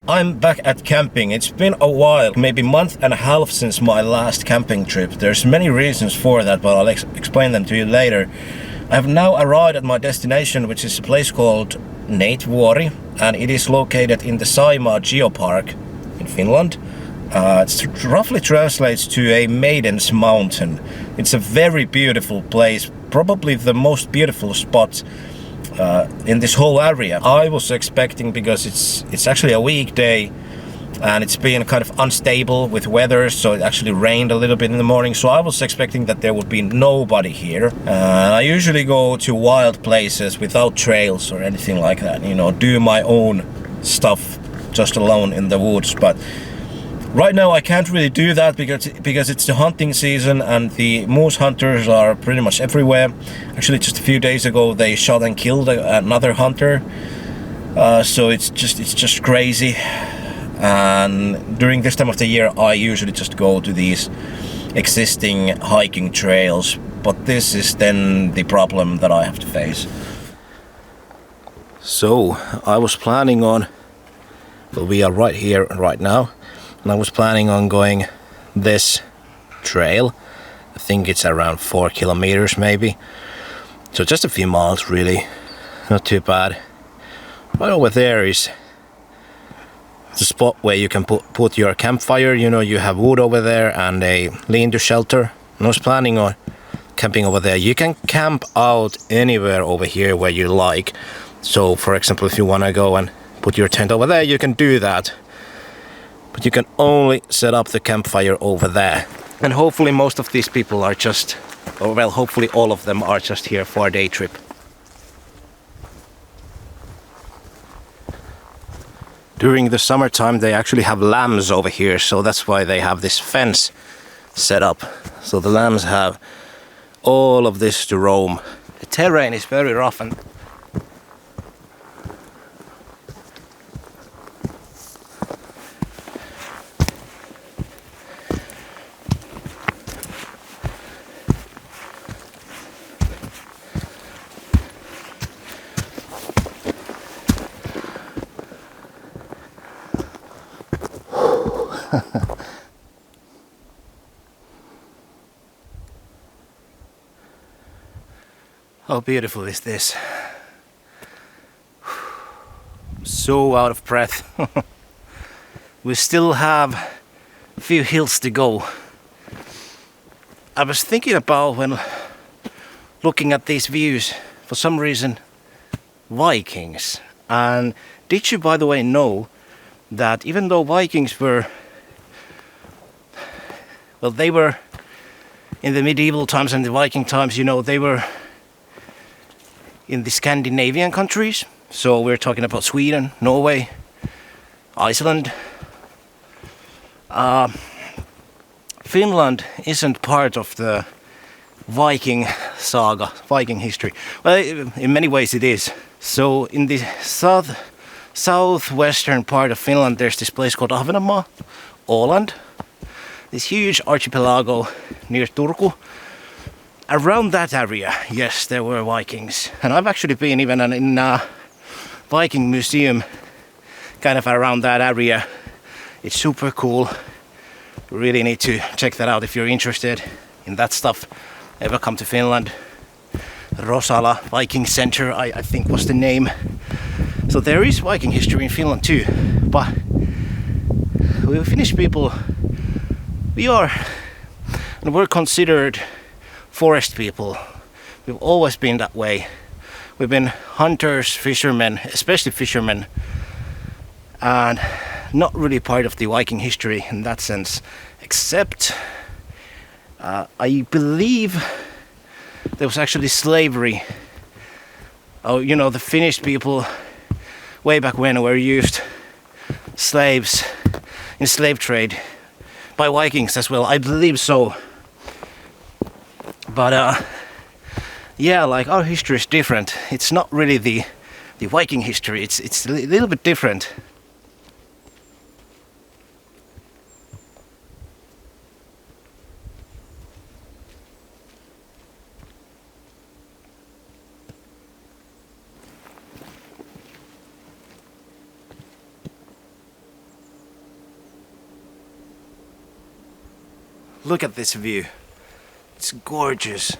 I'm back at camping. It's been a while, maybe a month and a half since my last camping trip. There's many reasons for that, but I'll explain them to you later. I have now arrived at my destination, which is a place called Neitvori, and it is located in the Saimaa Geopark in Finland. It roughly translates to a maiden's mountain. It's a very beautiful place, probably the most beautiful spot in this whole area. I was expecting, because it's actually a weekday and it's been kind of unstable with weather, so it actually rained a little bit in the morning, so I was expecting that there would be nobody here. I usually go to wild places without trails or anything like that, you know, do my own stuff just alone in the woods, but right now I can't really do that because it's the hunting season and the moose hunters are pretty much everywhere. Actually, just a few days ago they shot and killed another hunter, so it's just crazy. And during this time of the year I usually just go to these existing hiking trails, but this is then the problem that I have to face. So I was planning on, well, we are right here right now, and I was planning on going this trail. I think it's around 4 kilometers maybe, so just a few miles really, not too bad. Right over there is the spot where you can put your campfire. You know, you have wood over there and a lean-to shelter. And I was planning on camping over there. You can camp out anywhere over here where you like. So for example, if you want to go and put your tent over there, you can do that. But you can only set up the campfire over there. And hopefully most of these people are just, or well, hopefully all of them are just here for a day trip. During the summertime they actually have lambs over here, so that's why they have this fence set up. So the lambs have all of this to roam. The terrain is very rough and how beautiful is this? So out of breath. We still have a few hills to go. I was thinking about, when looking at these views, for some reason, Vikings. And did you, by the way, know that even though Vikings were, well, they were in the medieval times and the Viking times, you know, they were in the Scandinavian countries, so we're talking about Sweden, Norway, Iceland. Finland isn't part of the Viking saga, Viking history. Well, in many ways it is. So in the southwestern part of Finland there's this place called Ahvenanmaa, Åland, this huge archipelago near Turku. Around that area, yes, there were Vikings. And I've actually been even in a Viking museum kind of around that area. It's super cool. Really need to check that out if you're interested in that stuff. Ever come to Finland. Rosala Viking Center, I think was the name. So there is Viking history in Finland too. But we Finnish people, we're considered forest people. We've always been that way. We've been hunters, fishermen, especially fishermen, and not really part of the Viking history in that sense, except I believe there was actually slavery. Oh, you know, the Finnish people way back when were used slaves in slave trade by Vikings as well, I believe so. But yeah, like our history is different. It's not really the Viking history. It's a little bit different. Look at this view. It's gorgeous.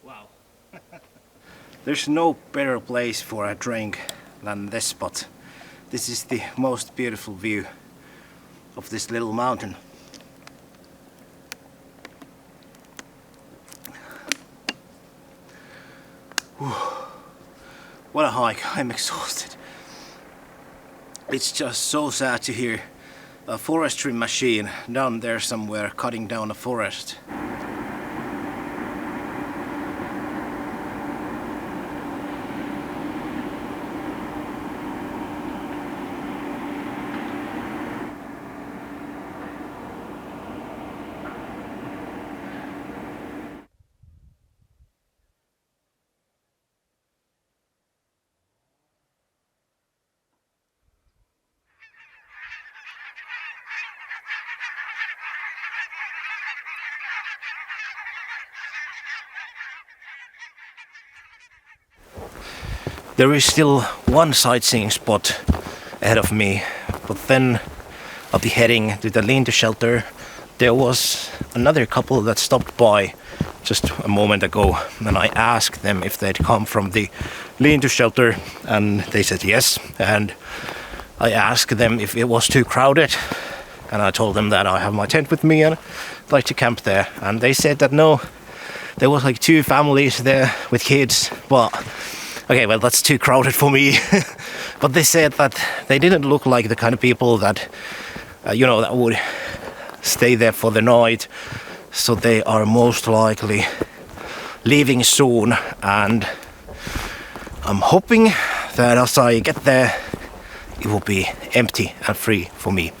Wow. There's no better place for a drink than this spot. This is the most beautiful view of this little mountain. Whew. What a hike, I'm exhausted. It's just so sad to hear a forestry machine down there somewhere cutting down a forest. There is still one sightseeing spot ahead of me, but then I'll be heading to the lean-to shelter. There was another couple that stopped by just a moment ago, and I asked them if they'd come from the lean-to shelter, and they said yes. And I asked them if it was too crowded, and I told them that I have my tent with me and I'd like to camp there. And they said that no, there was like 2 families there with kids, but okay, well, that's too crowded for me. But they said that they didn't look like the kind of people that, that would stay there for the night. So they are most likely leaving soon. And I'm hoping that as I get there, it will be empty and free for me.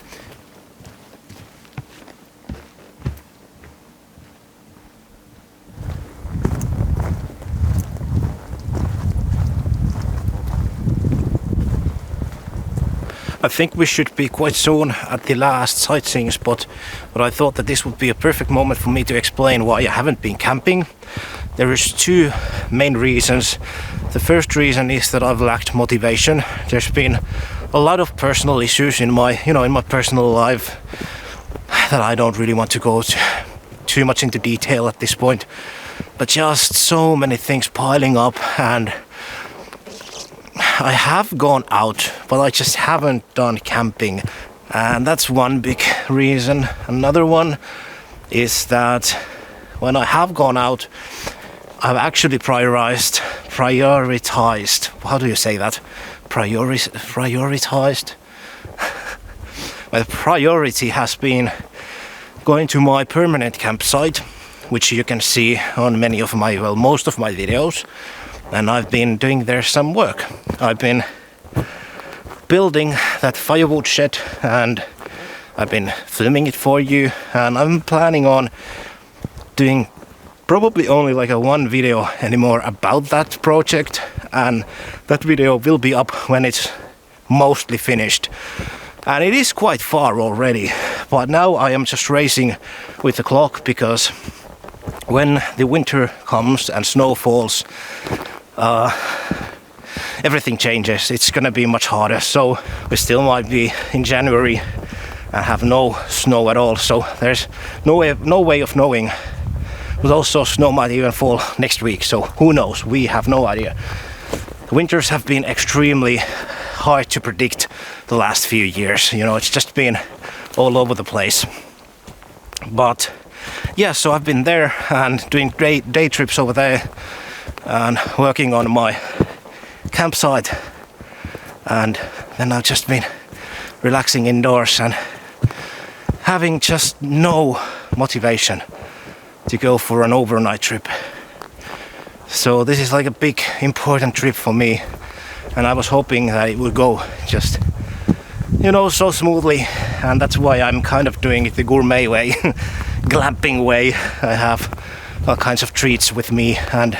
I think we should be quite soon at the last sightseeing spot, but I thought that this would be a perfect moment for me to explain why I haven't been camping. There is 2 main reasons. The first reason is that I've lacked motivation. There's been a lot of personal issues in my personal life that I don't really want to go too much into detail at this point, but just so many things piling up, and I have gone out, but I just haven't done camping, and that's one big reason. Another one is that when I have gone out, I've actually prioritized. How do you say that? Prioritized? My priority has been going to my permanent campsite, which you can see on most of my videos. And I've been doing there some work. I've been building that firewood shed, and I've been filming it for you, and I'm planning on doing probably only like a 1 video anymore about that project, and that video will be up when it's mostly finished. And it is quite far already, but now I am just racing with the clock, because when the winter comes and snow falls, everything changes. It's gonna be much harder, so we still might be in January and have no snow at all, so there's no way of knowing. But also snow might even fall next week, so who knows? We have no idea. The winters have been extremely hard to predict the last few years. It's just been all over the place. But yeah, so I've been there and doing day trips over there and working on my campsite And then I've just been relaxing indoors and having just no motivation to go for an overnight trip. So this is like a big important trip for me, and I was hoping that it would go just, you know, so smoothly, and that's why I'm kind of doing it the gourmet way, glamping way. I have all kinds of treats with me and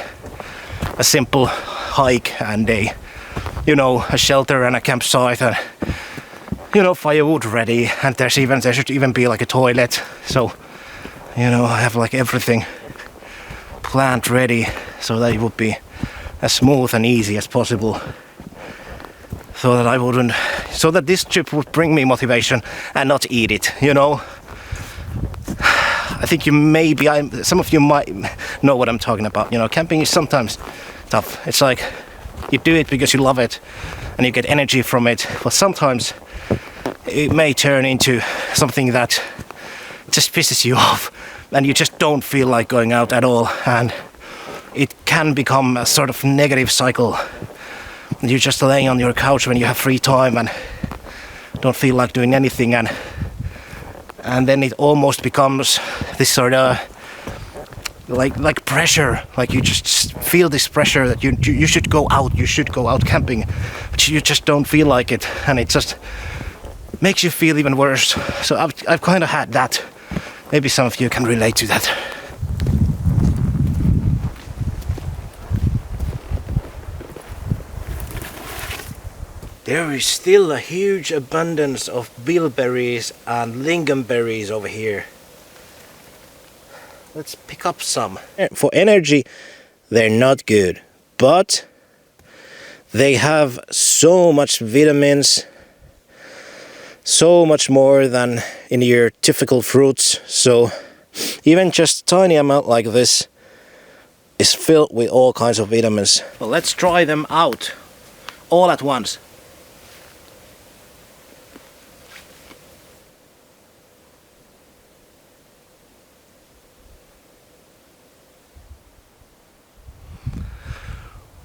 a simple hike and a, you know, a shelter and a campsite and, you know, firewood ready, and there should even be like a toilet. So, you know, I have like everything planned ready so that it would be as smooth and easy as possible, so that this trip would bring me motivation and not eat it, you know. I think some of you might know what I'm talking about. You know, camping is sometimes tough. It's like you do it because you love it and you get energy from it, but sometimes it may turn into something that just pisses you off and you just don't feel like going out at all, and it can become a sort of negative cycle. You're just laying on your couch when you have free time and don't feel like doing anything, and then it almost becomes this sort of like pressure, like you just feel this pressure that you should go out camping, but you just don't feel like it, and it just makes you feel even worse. So I've kind of had that. Maybe some of you can relate to that. There is still a huge abundance of bilberries and lingonberries over here. Let's pick up some. For energy, they're not good, but they have so much vitamins, so much more than in your typical fruits. So even just a tiny amount like this is filled with all kinds of vitamins. Well, let's try them out all at once.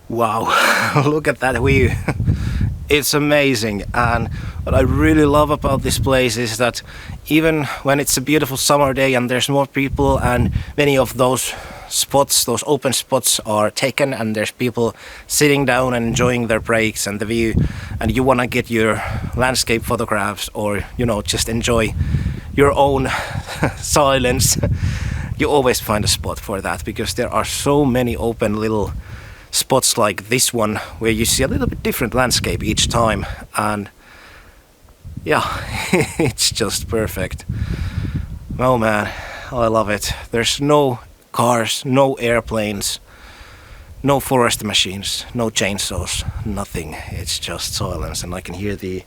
Wow, look at that view. It's amazing, and what I really love about this place is that even when it's a beautiful summer day and there's more people and many of those spots, those open spots are taken and there's people sitting down and enjoying their breaks and the view, and you want to get your landscape photographs or, you know, just enjoy your own silence, you always find a spot for that, because there are so many open little spots like this one where you see a little bit different landscape each time, and yeah, it's just perfect. Oh man, I love it. There's no cars, no airplanes, no forest machines, no chainsaws, nothing. It's just silence, and I can hear the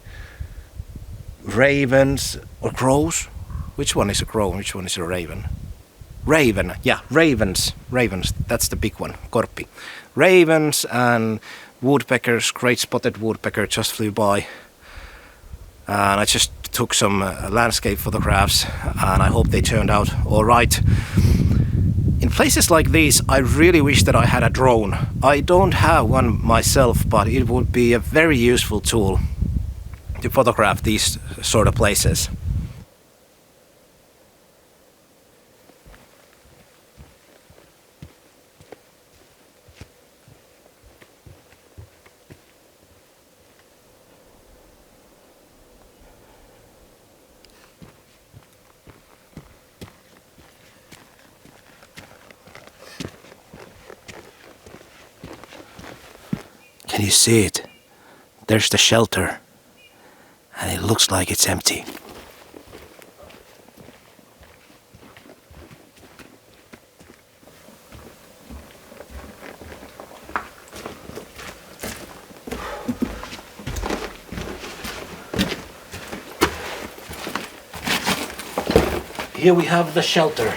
ravens or crows. Which one is a crow and which one is a raven? Raven, yeah, ravens, that's the big one, korpi. Ravens and woodpeckers, great spotted woodpecker just flew by. And I just took some landscape photographs, and I hope they turned out all right. In places like these, I really wish that I had a drone. I don't have one myself, but it would be a very useful tool to photograph these sort of places. Can you see it? There's the shelter, and it looks like it's empty. Here we have the shelter.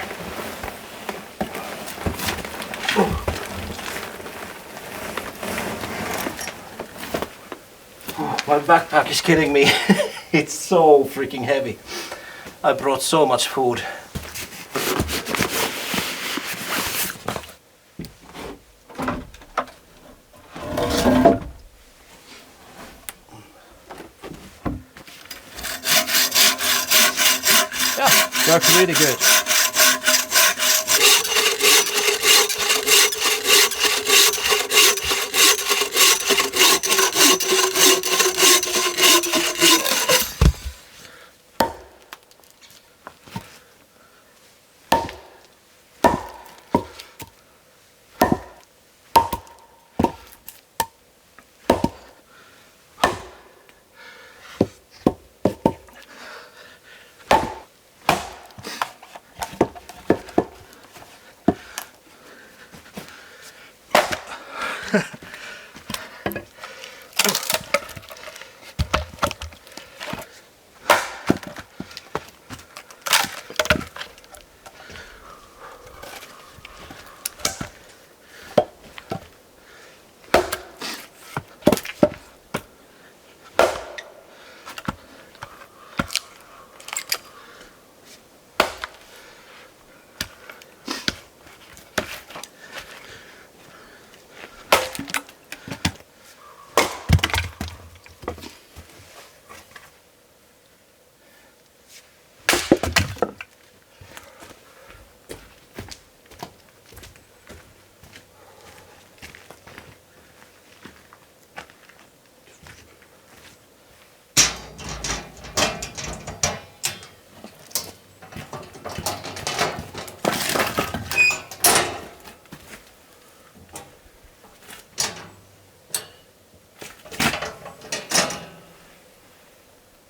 My backpack is killing me. It's so freaking heavy. I brought so much food. works really good.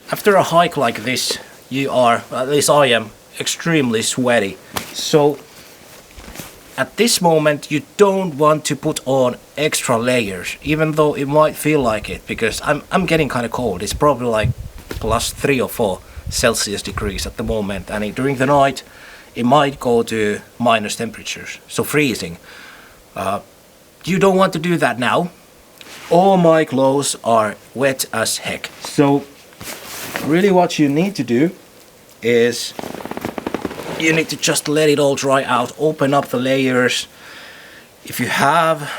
After a hike like this, you are, at least I am, extremely sweaty. So at this moment you don't want to put on extra layers, even though it might feel like it, because I'm getting kind of cold. It's probably like +3 or 4 Celsius degrees at the moment, and during the night it might go to minus temperatures, so freezing. You don't want to do that now. All my clothes are wet as heck. So really what you need to do is you need to just let it all dry out, open up the layers. If you have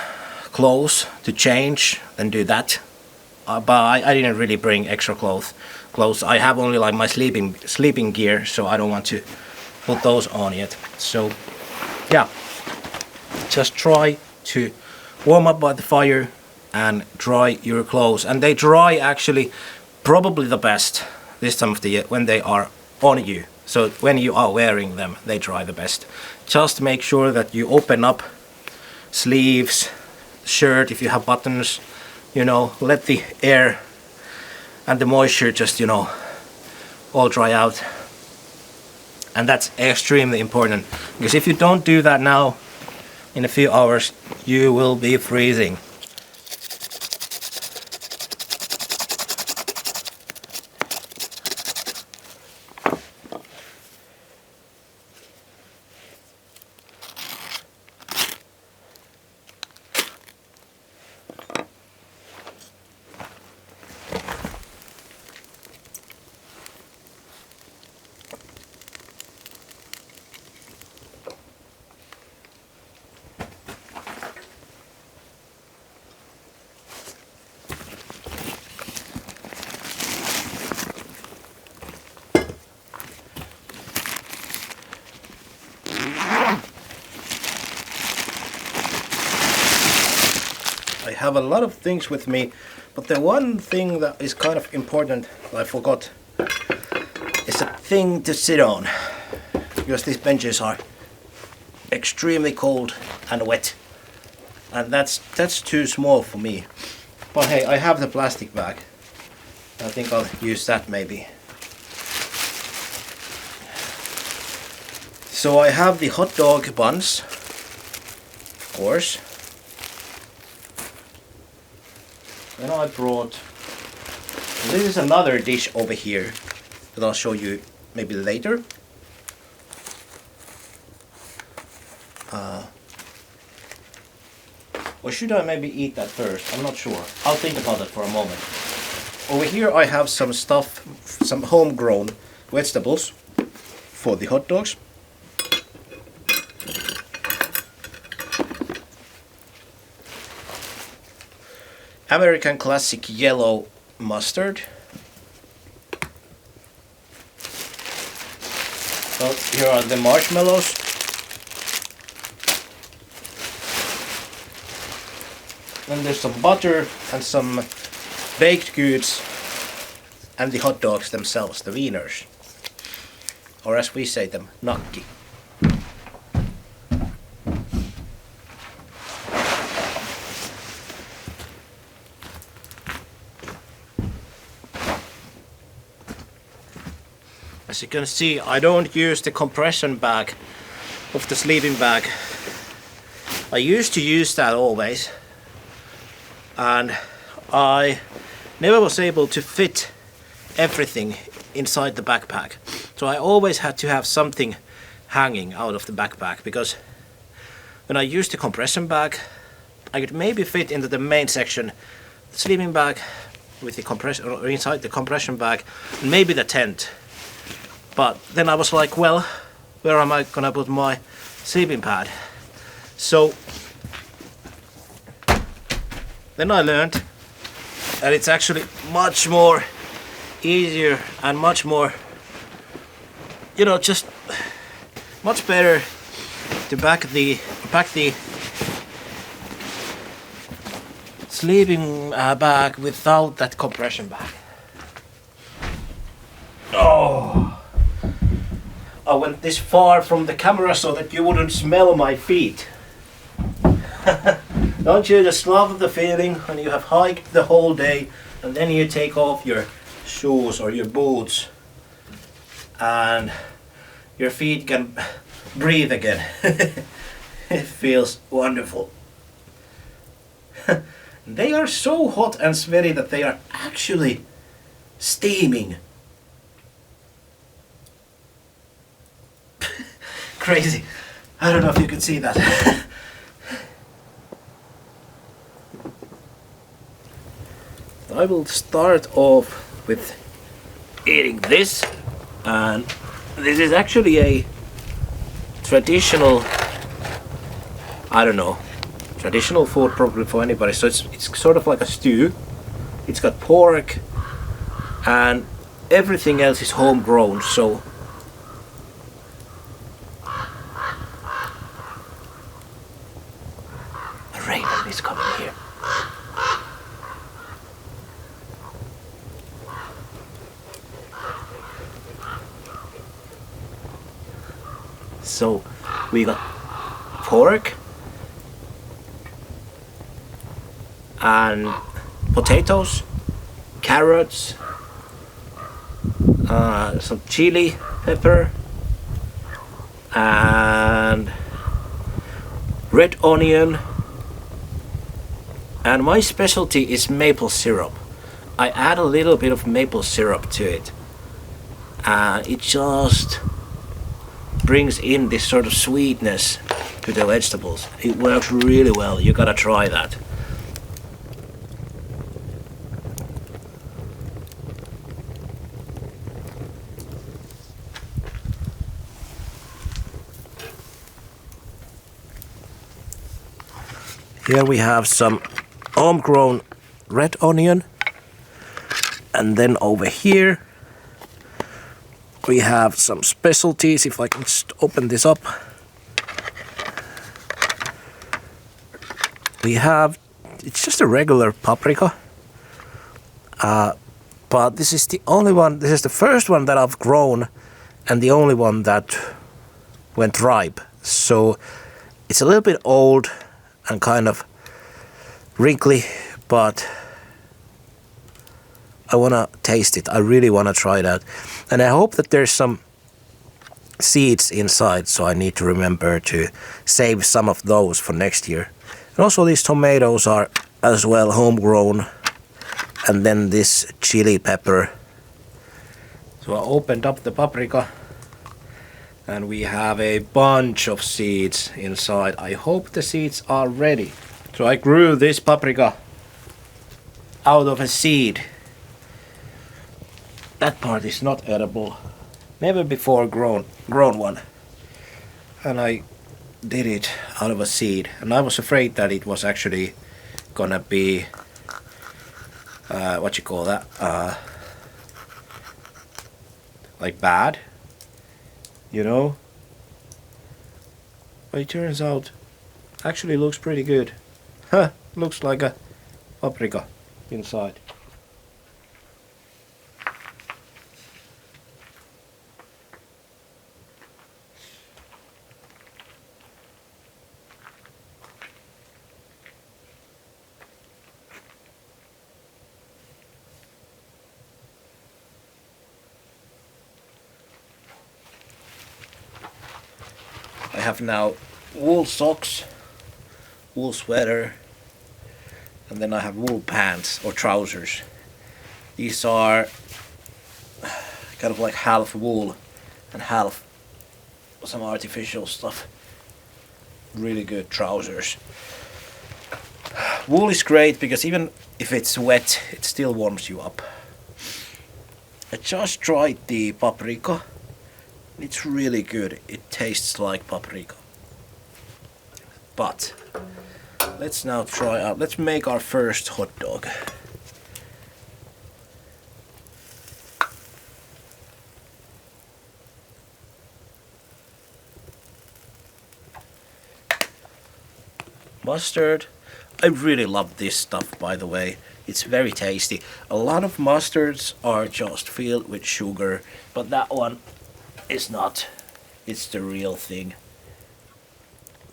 clothes to change, then do that. But I didn't really bring extra clothes. I have only like my sleeping gear, so I don't want to put those on yet. So yeah, just try to warm up by the fire and dry your clothes. And they dry actually probably the best this time of the year when they are on you. So when you are wearing them, they dry the best. Just make sure that you open up sleeves, shirt if you have buttons, you know, let the air and the moisture just, you know, all dry out. And that's extremely important, because if you don't do that now, in a few hours you will be freezing. I have a lot of things with me, but the one thing that is kind of important I forgot is a thing to sit on, because these benches are extremely cold and wet, and that's too small for me. But hey, I have the plastic bag. I think I'll use that maybe. So I have the hot dog buns, of course. Then I brought, this is another dish over here that I'll show you maybe later. Or should I maybe eat that first? I'm not sure. I'll think about it for a moment. Over here I have some stuff, some homegrown vegetables for the hot dogs. American classic yellow mustard. So here are the marshmallows. Then there's some butter and some baked goods and the hot dogs themselves, the wieners. Or as we say them, nakki. As you can see, I don't use the compression bag of the sleeping bag. I used to use that always, and I never was able to fit everything inside the backpack. So I always had to have something hanging out of the backpack, because when I used the compression bag, I could maybe fit into the main section the sleeping bag with the compression, or inside the compression bag, and maybe the tent. But then I was like, well, where am I gonna put my sleeping pad? So then I learned that it's actually much more easier and much more, you know, just much better to pack the sleeping bag without that compression bag. Oh, I went this far from the camera so that you wouldn't smell my feet. Don't you just love the feeling when you have hiked the whole day and then you take off your shoes or your boots and your feet can breathe again? It feels wonderful. They are so hot and sweaty that they are actually steaming. Crazy. I don't know if you can see that. I will start off with eating this, and this is actually a traditional, I don't know, traditional food probably for anybody. So it's sort of like a stew. It's got pork and everything else is homegrown. So the raven is coming here. So we got pork and potatoes, carrots, some chili pepper and red onion, and my specialty is maple syrup. I add a little bit of maple syrup to it, and it just brings in this sort of sweetness to the vegetables. It works really well. You gotta try that. Here we have some homegrown red onion, and then over here we have some specialties. If I can just open this up, we have, it's just a regular paprika, but this is the only one, this is the first one that I've grown and the only one that went ripe. So it's a little bit old and kind of wrinkly, but I want to taste it. I really want to try that. And I hope that there's some seeds inside, so I need to remember to save some of those for next year. And also these tomatoes are as well homegrown. And then this chili pepper. So I opened up the paprika and we have a bunch of seeds inside. I hope the seeds are ready. So I grew this paprika out of a seed. That part is not edible. Never before grown one. And I did it out of a seed. And I was afraid that it was actually gonna be what you call that? Like bad. you know. But it turns out, actually looks pretty good. Huh, looks like a paprika inside. I have now wool socks, wool sweater, and then I have wool pants or trousers. These are kind of like half wool and half some artificial stuff. Really good trousers. Wool is great because even if it's wet, it still warms you up. I just tried the paprika. It's really good. It tastes like paprika. But let's now try out. Let's make our first hot dog. Mustard. I really love this stuff, by the way. It's very tasty. A lot of mustards are just filled with sugar, but that one is not. It's the real thing.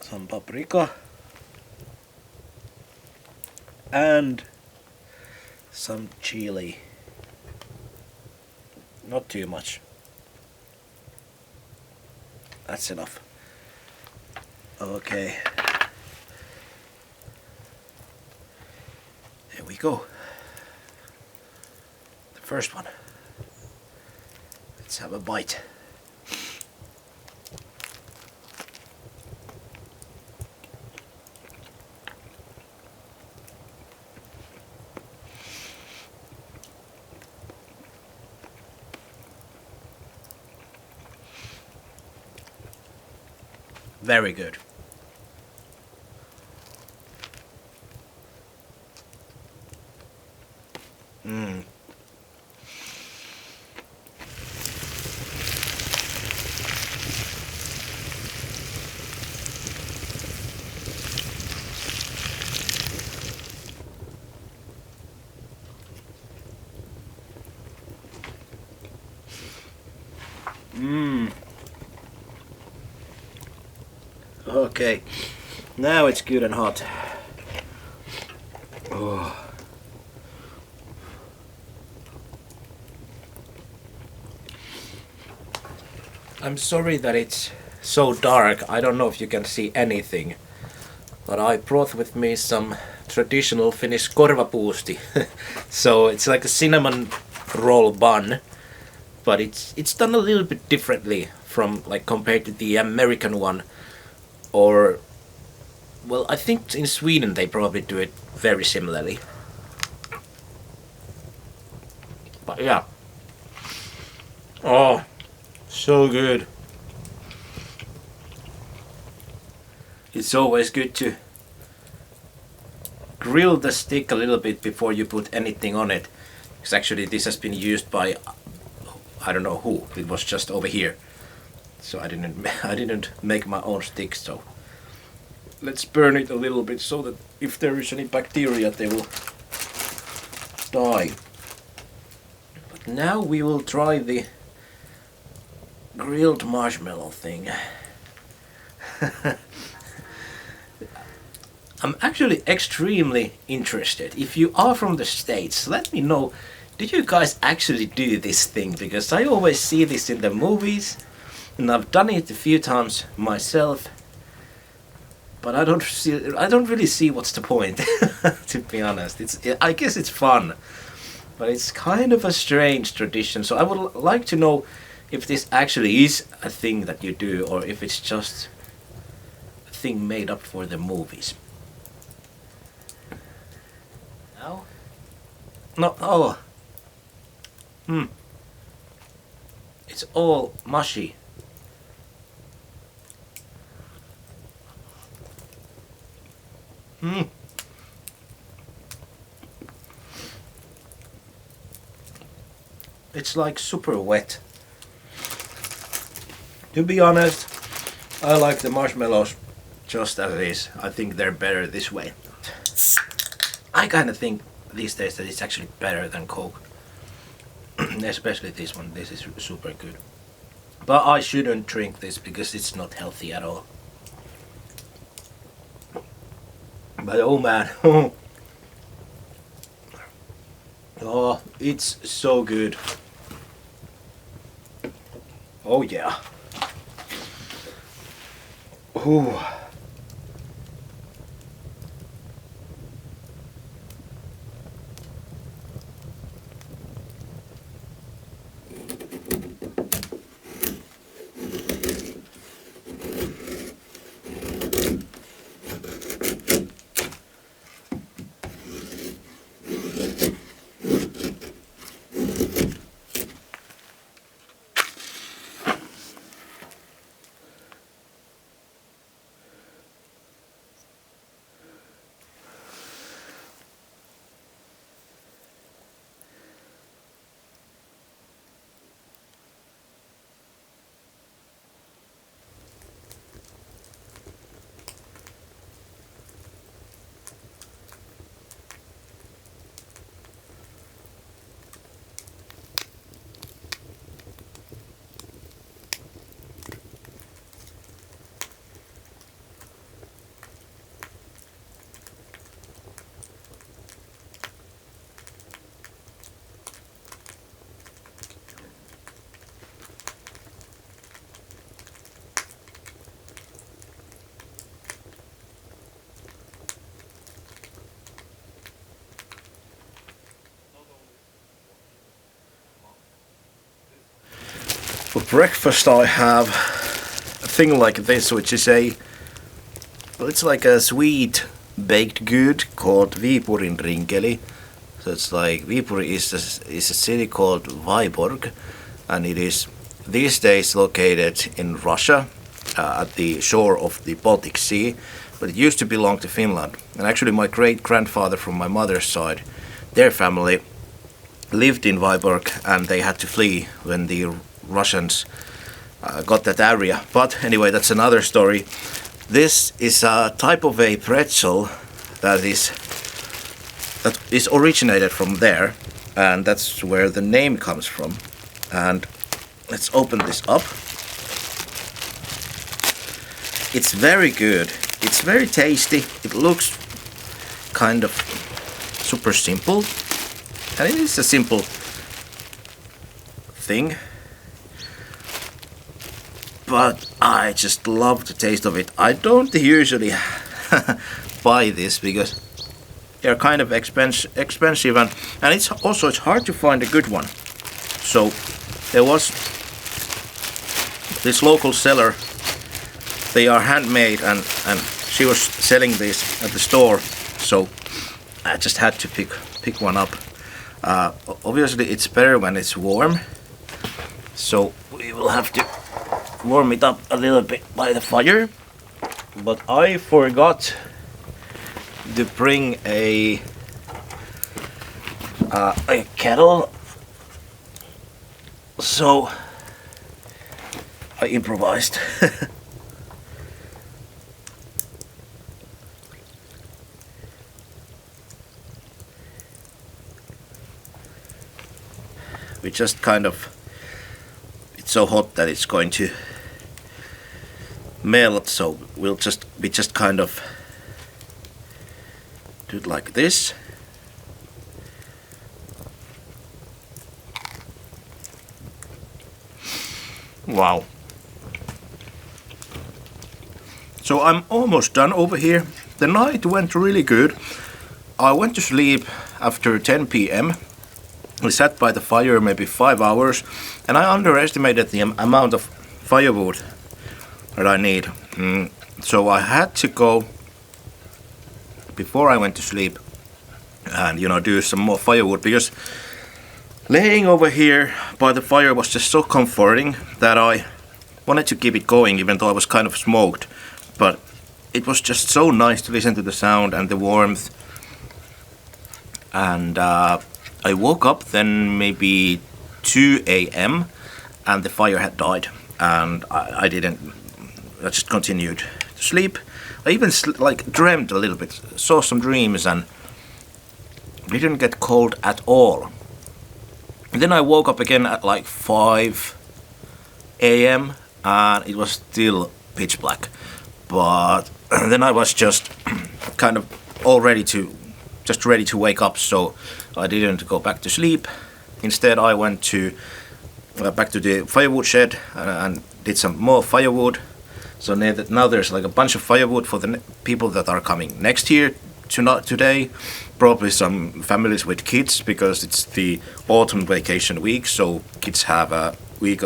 Some paprika and some chili. Not too much. That's enough. Okay. There we go. The first one. Let's have a bite. Very good. Mmm. Mmm. Okay, now it's good and hot. Oh. I'm sorry that it's so dark. I don't know if you can see anything, but I brought with me some traditional Finnish korvapuusti. So it's like a cinnamon roll bun, but it's done a little bit differently from like compared to the American one. Or, well, I think in Sweden they probably do it very similarly. But yeah. Oh, so good. It's always good to grill the stick a little bit before you put anything on it. Because actually this has been used by, I don't know who, it was just over here. So I didn't make my own stick, so let's burn it a little bit so that if there is any bacteria they will die. But now we will try the grilled marshmallow thing. I'm actually extremely interested. If you are from the States, let me know, did you guys actually do this thing? Because I always see this in the movies. And I've done it a few times myself, but I don't really see what's the point. To be honest, I guess it's fun, but it's kind of a strange tradition. So I would like to know if this actually is a thing that you do, or if it's just a thing made up for the movies. Now? No. Oh. It's all mushy. It's like super wet. To be honest, I like the marshmallows just as it is. I think they're better this way. I kind of think these days that it's actually better than Coke. Especially this one. This is super good. But I shouldn't drink this because it's not healthy at all. But oh man. Oh, it's so good. Oh yeah. Ooh. For breakfast I have a thing like this, which is it's like a sweet baked good called Viipurin rinkeli. So it's like Viipuri is a city called Vyborg, and it is these days located in Russia at the shore of the Baltic Sea, but it used to belong to Finland. And actually my great grandfather from my mother's side, their family lived in Vyborg and they had to flee when the Russians got that area. But anyway, that's another story. This is a type of a pretzel that is originated from there, and that's where the name comes from. And let's open this up. It's very good. It's very tasty. It looks kind of super simple, and it is a simple thing, but I just love the taste of it. I don't usually buy this because they're kind of expensive, and it's hard to find a good one. So there was this local seller. They are handmade, and she was selling these at the store, so I just had to pick one up. Obviously it's better when it's warm, so we will have to warm it up a little bit by the fire. But I forgot to bring a kettle, so I improvised. We just kind of, it's so hot that it's going to melt, so we just kind of do it like this. Wow. So I'm almost done over here. The night went really good. I went to sleep after 10 p.m. We sat by the fire maybe 5 hours, and I underestimated the amount of firewood that I need. So I had to go before I went to sleep and do some more firewood, because laying over here by the fire was just so comforting that I wanted to keep it going, even though I was kind of smoked. But it was just so nice to listen to the sound and the warmth. And I woke up then maybe 2 a.m. and the fire had died. and I didn't. I just continued to sleep. I even like dreamt a little bit, saw some dreams, and didn't get cold at all. And then I woke up again at like 5 a.m. and it was still pitch black. But then I was just kind of all ready to wake up, so I didn't go back to sleep. Instead, I went to back to the firewood shed and did some more firewood. So now there's like a bunch of firewood for the people that are coming next year, not today. Probably some families with kids, because it's the autumn vacation week, so kids have a week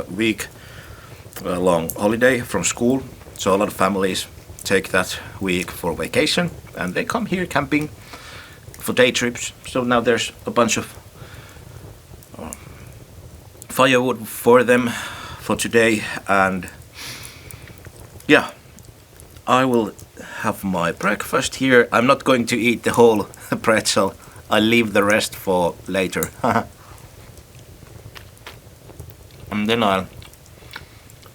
long holiday from school. So a lot of families take that week for vacation and they come here camping for day trips. So now there's a bunch of firewood for them for today, and yeah, I will have my breakfast here. I'm not going to eat the whole pretzel. I'll leave the rest for later. And then I'll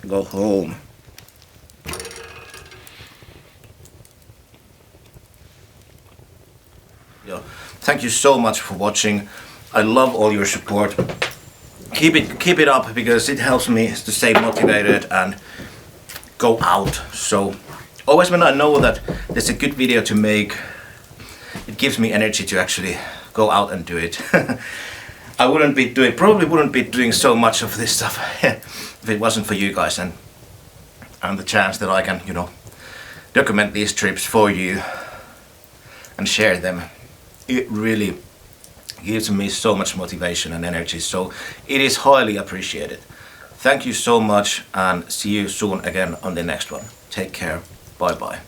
go home. Yeah. Thank you so much for watching. I love all your support. Keep it up, because it helps me to stay motivated and go out. So always when I know that there's a good video to make, it gives me energy to actually go out and do it. I probably wouldn't be doing so much of this stuff if it wasn't for you guys and the chance that I can, document these trips for you and share them. It really gives me so much motivation and energy, so it is highly appreciated. Thank you so much, and see you soon again on the next one. Take care. Bye bye.